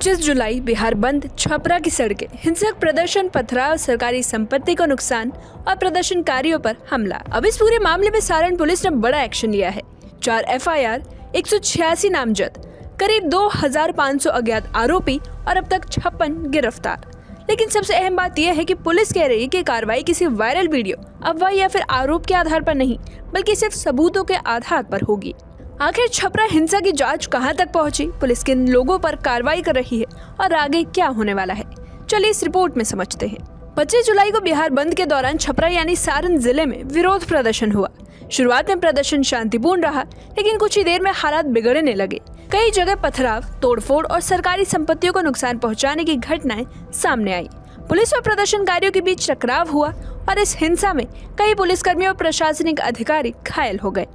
25 जुलाई बिहार बंद, छपरा की सड़कें, हिंसक प्रदर्शन, पथराव, सरकारी संपत्ति को नुकसान और प्रदर्शनकारियों पर हमला। अब इस पूरे मामले में सारण पुलिस ने बड़ा एक्शन लिया है। 4 FIR, 186 नामजद, करीब 2500 अज्ञात आरोपी और अब तक 56 गिरफ्तार। लेकिन सबसे अहम बात यह है कि पुलिस कह रही है कि कार्रवाई किसी वायरल वीडियो, अफवाह या फिर आरोप के आधार पर नहीं, बल्कि सिर्फ सबूतों के आधार पर होगी। आखिर छपरा हिंसा की जांच कहां तक पहुंची, पुलिस किन लोगों पर कार्रवाई कर रही है और आगे क्या होने वाला है, चलिए इस रिपोर्ट में समझते हैं। 25 जुलाई को बिहार बंद के दौरान छपरा यानी सारण जिले में विरोध प्रदर्शन हुआ। शुरुआत में प्रदर्शन शांतिपूर्ण रहा, लेकिन कुछ ही देर में हालात बिगड़ने लगे। कई जगह पथराव, तोड़फोड़ और सरकारी संपत्तियों को नुकसान पहुंचाने की घटनाएं सामने आई। पुलिस और प्रदर्शनकारियों के बीच टकराव हुआ और इस हिंसा में कई पुलिसकर्मी और प्रशासनिक अधिकारी घायल हो गए।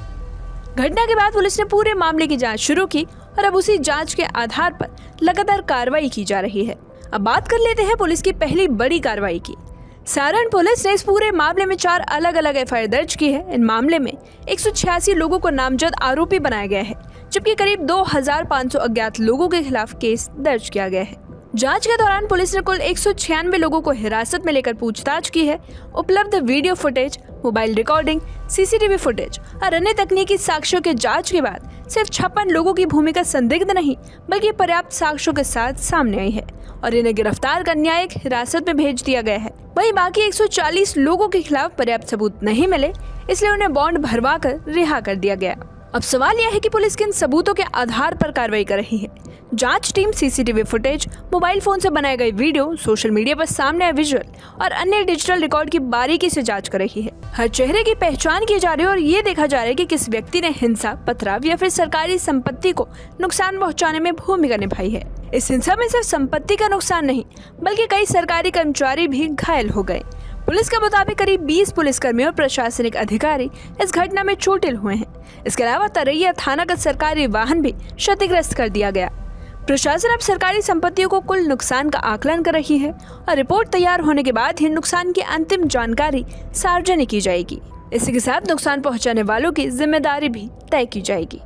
घटना के बाद पुलिस ने पूरे मामले की जांच शुरू की और अब उसी जांच के आधार पर लगातार कार्रवाई की जा रही है। अब बात कर लेते हैं पुलिस की पहली बड़ी कार्रवाई की। सारण पुलिस ने इस पूरे मामले में 4 अलग अलग FIR दर्ज की है। इन मामले में 186 लोगों को नामजद आरोपी बनाया गया है, जबकि करीब 2500 अज्ञात लोगों के खिलाफ केस दर्ज किया गया है। जांच के दौरान पुलिस ने कुल 196 लोगों को हिरासत में लेकर पूछताछ की है। उपलब्ध video footage, mobile recording, CCTV footage और अन्य तकनीकी साक्ष्यों के जांच के बाद सिर्फ 56 लोगों की भूमिका संदिग्ध नहीं, बल्कि पर्याप्त साक्ष्यों के साथ सामने आई है और इन्हें गिरफ्तार कर न्यायिक हिरासत में भेज दिया गया है। वहीं बाकी 140 लोगों के खिलाफ पर्याप्त सबूत नहीं मिले, इसलिए उन्हें बॉन्ड भरवा कर रिहा कर दिया गया। अब सवाल यह है कि पुलिस किन सबूतों के आधार पर कार्रवाई कर रही है। जांच team CCTV footage, mobile phone से बनाए गए वीडियो, सोशल मीडिया पर सामने आए विजुअल और अन्य डिजिटल रिकॉर्ड की बारीकी से जांच कर रही है। हर चेहरे की पहचान की जा रही है और ये देखा जा रहा है कि किस व्यक्ति ने हिंसा, पथराव या फिर सरकारी संपत्ति को नुकसान पहुंचाने में भूमिका निभाई है। इस हिंसा में सिर्फ संपत्ति का नुकसान नहीं, बल्कि कई सरकारी कर्मचारी भी घायल हो गए। पुलिस के मुताबिक करीब 20 पुलिसकर्मी और प्रशासनिक अधिकारी इस घटना में चोटिल हुए हैं। इसके अलावा तरैया थाना का सरकारी वाहन भी क्षतिग्रस्त कर दिया गया। प्रशासन अब सरकारी संपत्तियों को कुल नुकसान का आकलन कर रही है और रिपोर्ट तैयार होने के बाद ही नुकसान की अंतिम जानकारी सार्वजनिक की जाएगी। इसी के साथ नुकसान पहुंचाने वालों की जिम्मेदारी भी तय की जाएगी।